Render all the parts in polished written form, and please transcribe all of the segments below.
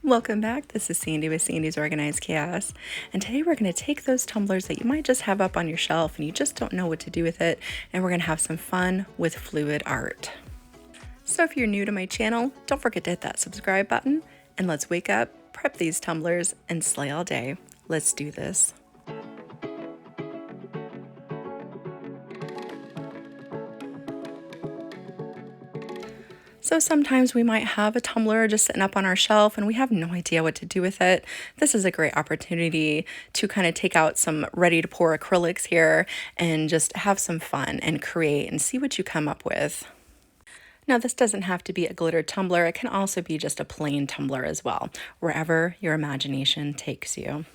Welcome back. This is Sandy with Sandy's Organized Chaos. And today we're going to take those tumblers that you might just have up on your shelf and you just don't know what to do with it, and we're going to have some fun with fluid art. So if you're new to my channel, don't forget to hit that subscribe button, and let's wake up, prep these tumblers, and slay all day. Let's do this. So sometimes we might have a tumbler just sitting up on our shelf and we have no idea what to do with it. This is a great opportunity to kind of take out some ready to pour acrylics here and just have some fun and create and see what you come up with. Now, this doesn't have to be a glittered tumbler. It can also be just a plain tumbler as well, wherever your imagination takes you.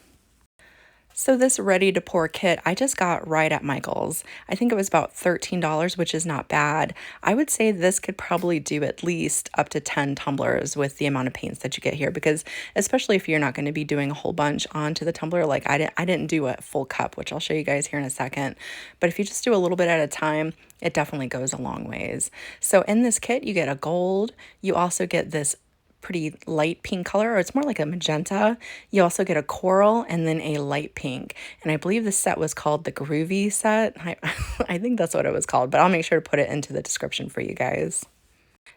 So this ready to pour kit I just got right at Michael's. I think it was about $13, which is not bad. I would say this could probably do at least up to 10 tumblers with the amount of paints that you get here, because especially if you're not going to be doing a whole bunch onto the tumbler, like I didn't do a full cup, which I'll show you guys here in a second. But if you just do a little bit at a time, it definitely goes a long ways. So in this kit, you get a gold. You also get this pretty light pink color, or it's more like a magenta. You also get a coral and then a light pink. And I believe the set was called the Groovy set. I think that's what it was called, but I'll make sure to put it into the description for you guys.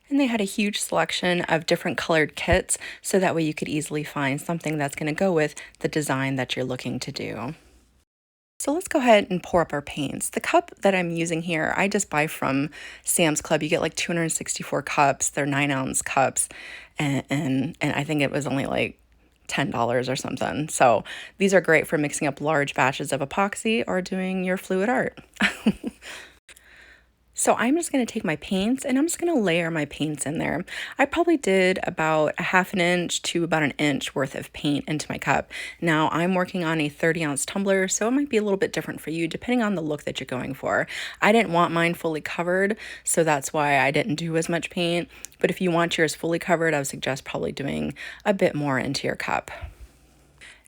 And they had a huge selection of different colored kits, so that way you could easily find something that's going to go with the design that you're looking to do. So let's go ahead and pour up our paints. The cup that I'm using here, I just buy from Sam's Club. You get like 264 cups. They're 9-ounce cups. And I think it was only like $10 or something. So these are great for mixing up large batches of epoxy or doing your fluid art. So I'm just going to take my paints and I'm just going to layer my paints in there. I probably did about a ½ inch to about an inch worth of paint into my cup. Now I'm working on a 30-ounce tumbler, so it might be a little bit different for you depending on the look that you're going for. I didn't want mine fully covered, so that's why I didn't do as much paint. But if you want yours fully covered, I would suggest probably doing a bit more into your cup.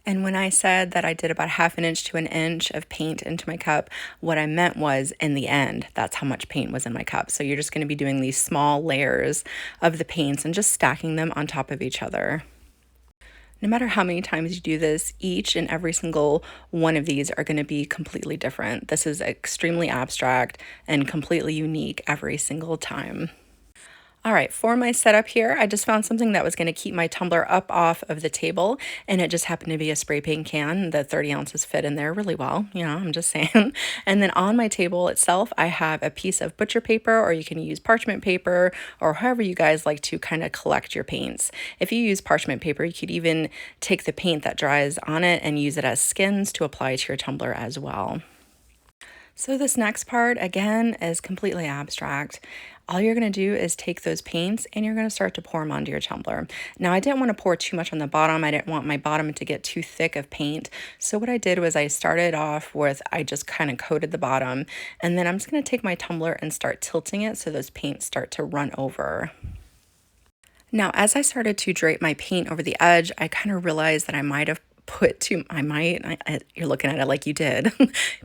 And when I said that I did about ½ inch to an inch of paint into my cup, what I meant was in the end, that's how much paint was in my cup. So you're just going to be doing these small layers of the paints and just stacking them on top of each other. No matter how many times you do this, each and every single one of these are going to be completely different. This is extremely abstract and completely unique every single time. All right, for my setup here, I just found something that was going to keep my tumbler up off of the table, and it just happened to be a spray paint can. The 30 ounces fit in there really well, I'm just saying. And then on my table itself, I have a piece of butcher paper, or you can use parchment paper, or however you guys like to kind of collect your paints. If you use parchment paper, you could even take the paint that dries on it and use it as skins to apply to your tumbler as well. So this next part, again, is completely abstract. All you're going to do is take those paints and you're going to start to pour them onto your tumbler. Now, I didn't want to pour too much on the bottom. I didn't want my bottom to get too thick of paint. So what I did was I started off with, I just kind of coated the bottom, and then I'm just going to take my tumbler and start tilting it so those paints start to run over. Now, as I started to drape my paint over the edge, I kind of realized that I might have you're looking at it like you did,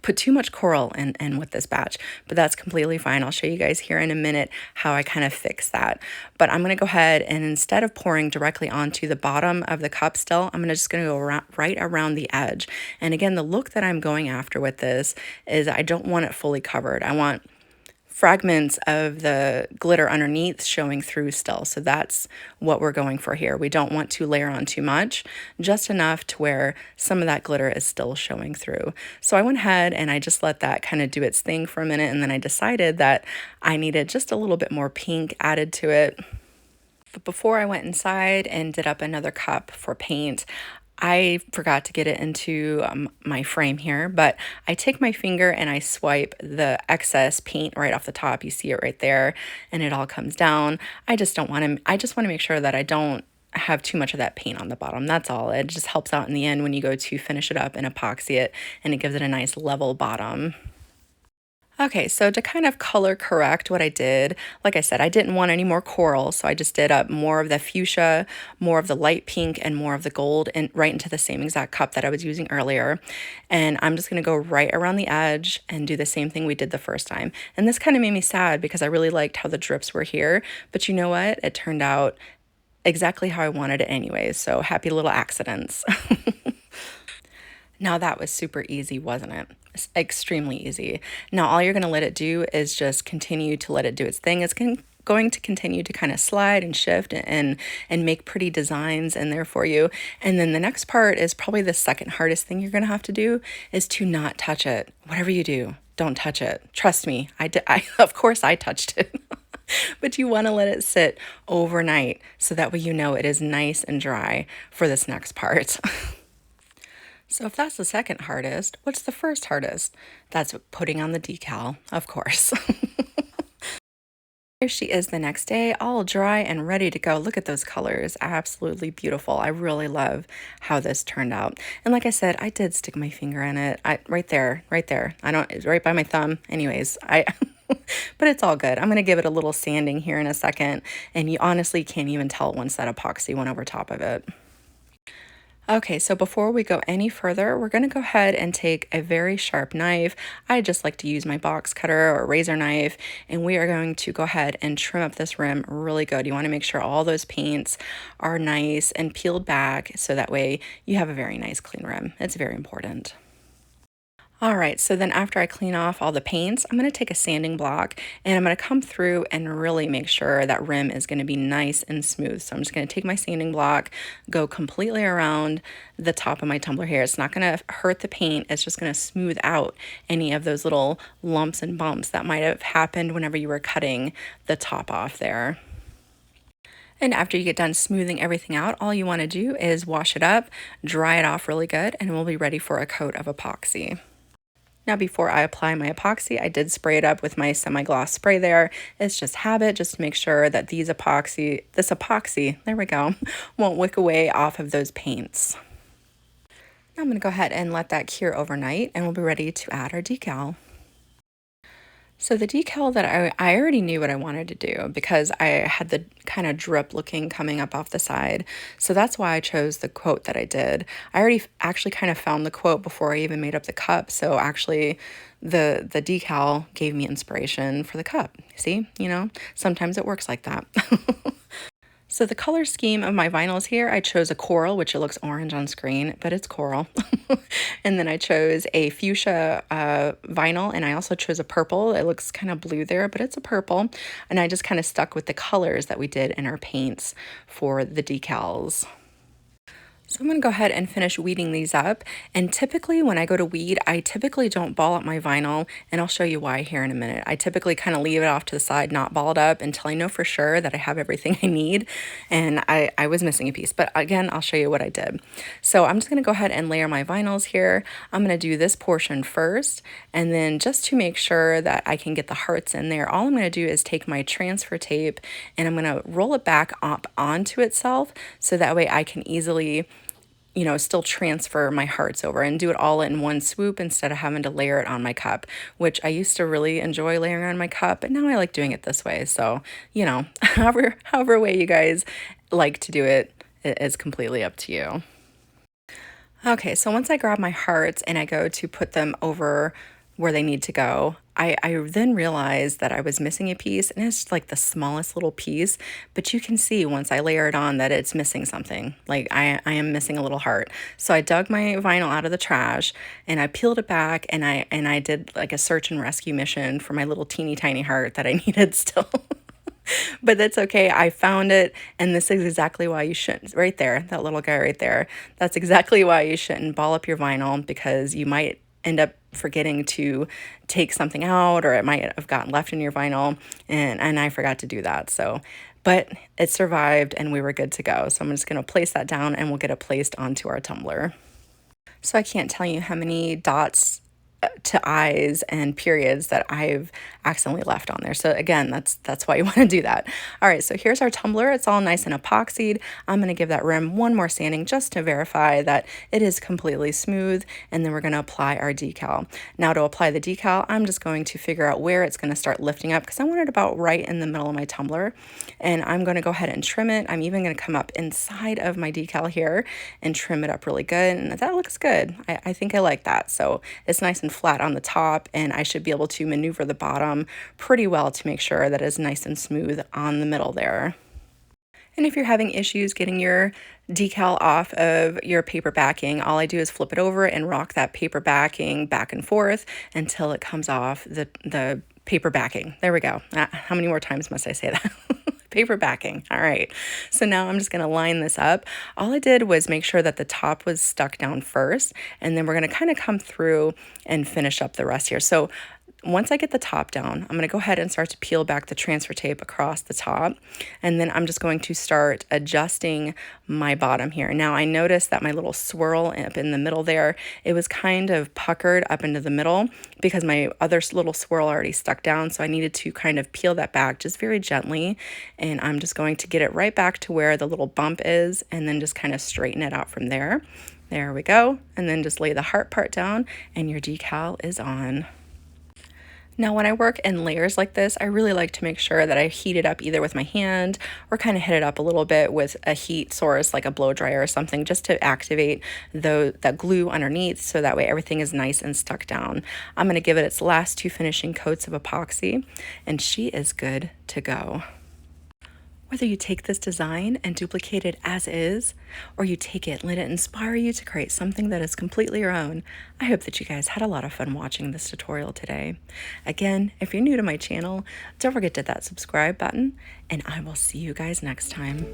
put too much coral in with this batch, but that's completely fine. I'll show you guys here in a minute how I kind of fix that. But I'm going to go ahead and instead of pouring directly onto the bottom of the cup still, I'm just going to go right around the edge. And again, the look that I'm going after with this is I don't want it fully covered. I want fragments of the glitter underneath showing through still. So that's what we're going for here. We don't want to layer on too much, just enough to where some of that glitter is still showing through. So I went ahead and I just let that kind of do its thing for a minute, and then I decided that I needed just a little bit more pink added to it. But before I went inside and did up another cup for paint, I forgot to get it into my frame here, but I take my finger and I swipe the excess paint right off the top. You see it right there, and it all comes down. I just want to make sure that I don't have too much of that paint on the bottom. That's all. It just helps out in the end when you go to finish it up and epoxy it, and it gives it a nice level bottom. Okay, so to kind of color correct what I did, like I said, I didn't want any more coral, so I just did up more of the fuchsia, more of the light pink, and more of the gold, and right into the same exact cup that I was using earlier. And I'm just going to go right around the edge and do the same thing we did the first time. And this kind of made me sad because I really liked how the drips were here, but you know what? It turned out exactly how I wanted it anyways, so happy little accidents. Now that was super easy, wasn't it? It's extremely easy. Now all you're going to let it do is just continue to let it do its thing. Going to continue to kind of slide and shift and make pretty designs in there for you. And then the next part is probably the second hardest thing you're going to have to do is to not touch it. Whatever you do, don't touch it. Trust me, I of course I touched it. But you want to let it sit overnight so that way you know it is nice and dry for this next part. So if that's the second hardest, what's the first hardest? That's putting on the decal, of course. Here she is the next day, all dry and ready to go. Look at those colors, absolutely beautiful. I really love how this turned out. And like I said, I did stick my finger in it. Right there, right there. It's right by my thumb. Anyways, but it's all good. I'm going to give it a little sanding here in a second, and you honestly can't even tell once that epoxy went over top of it. Okay, so before we go any further, we're going to go ahead and take a very sharp knife. I just like to use my box cutter or razor knife, and we are going to go ahead and trim up this rim really good. You want to make sure all those paints are nice and peeled back so that way you have a very nice clean rim. It's very important. All right, so then after I clean off all the paints, I'm going to take a sanding block and I'm going to come through and really make sure that rim is going to be nice and smooth. So I'm just going to take my sanding block, go completely around the top of my tumbler here. It's not going to hurt the paint. It's just going to smooth out any of those little lumps and bumps that might have happened whenever you were cutting the top off there. And after you get done smoothing everything out, all you want to do is wash it up, dry it off really good, and we'll be ready for a coat of epoxy. Now, before I apply my epoxy, I did spray it up with my semi-gloss spray there. It's just habit, just to make sure that this epoxy, there we go, won't wick away off of those paints. Now I'm going to go ahead and let that cure overnight, and we'll be ready to add our decal. So the decal that I already knew what I wanted to do because I had the kind of drip looking coming up off the side. So that's why I chose the quote that I did. I already actually kind of found the quote before I even made up the cup. So actually the decal gave me inspiration for the cup. See, sometimes it works like that. So the color scheme of my vinyls here, I chose a coral, which it looks orange on screen, but it's coral. And then I chose a fuchsia vinyl, and I also chose a purple. It looks kind of blue there, but it's a purple. And I just kind of stuck with the colors that we did in our paints for the decals. So I'm going to go ahead and finish weeding these up. And typically when I go to weed, I typically don't ball up my vinyl, and I'll show you why here in a minute. I typically kind of leave it off to the side, not ball it up until I know for sure that I have everything I need. And I was missing a piece, but again, I'll show you what I did. So I'm just going to go ahead and layer my vinyls here. I'm going to do this portion first, and then just to make sure that I can get the hearts in there, all I'm going to do is take my transfer tape and I'm going to roll it back up onto itself so that way I can easily still transfer my hearts over and do it all in one swoop instead of having to layer it on my cup, which I used to really enjoy layering on my cup, but now I like doing it this way. So, however way you guys like to do it is completely up to you. Okay, so once I grab my hearts and I go to put them over where they need to go, I then realized that I was missing a piece, and it's like the smallest little piece, but you can see once I layer it on that it's missing something. Like I am missing a little heart. So I dug my vinyl out of the trash and I peeled it back, and I did like a search and rescue mission for my little teeny tiny heart that I needed still. But that's okay. I found it, and this is exactly why you shouldn't, right there, that little guy right there. That's exactly why you shouldn't ball up your vinyl, because you might end up forgetting to take something out, or it might have gotten left in your vinyl, and I forgot to do that. So, but it survived and we were good to go. So I'm just going to place that down and we'll get it placed onto our tumbler. So I can't tell you how many dots to eyes and periods that I've accidentally left on there. So again, that's why you want to do that. All right, so here's our tumbler. It's all nice and epoxied. I'm going to give that rim one more sanding just to verify that it is completely smooth, and then we're going to apply our decal. Now to apply the decal, I'm just going to figure out where it's going to start lifting up, because I want it about right in the middle of my tumbler, and I'm going to go ahead and trim it. I'm even going to come up inside of my decal here and trim it up really good, and that looks good. I think I like that. So it's nice and flat on the top, and I should be able to maneuver the bottom pretty well to make sure that it's nice and smooth on the middle there. And if you're having issues getting your decal off of your paper backing, all I do is flip it over and rock that paper backing back and forth until it comes off the paper backing. There we go. How many more times must I say that? Paper backing. All right. So now I'm just going to line this up. All I did was make sure that the top was stuck down first, and then we're going to kind of come through and finish up the rest here. So once I get the top down, I'm going to go ahead and start to peel back the transfer tape across the top. And then I'm just going to start adjusting my bottom here. Now I noticed that my little swirl up in the middle there, it was kind of puckered up into the middle because my other little swirl already stuck down. So I needed to kind of peel that back just very gently. And I'm just going to get it right back to where the little bump is and then just kind of straighten it out from there. There we go. And then just lay the heart part down and your decal is on. Now, when I work in layers like this, I really like to make sure that I heat it up either with my hand or kind of hit it up a little bit with a heat source like a blow dryer or something just to activate that glue underneath so that way everything is nice and stuck down. I'm going to give it its last 2 finishing coats of epoxy and she is good to go. Whether you take this design and duplicate it as is, or you take it and let it inspire you to create something that is completely your own, I hope that you guys had a lot of fun watching this tutorial today. Again, if you're new to my channel, don't forget to hit that subscribe button, and I will see you guys next time.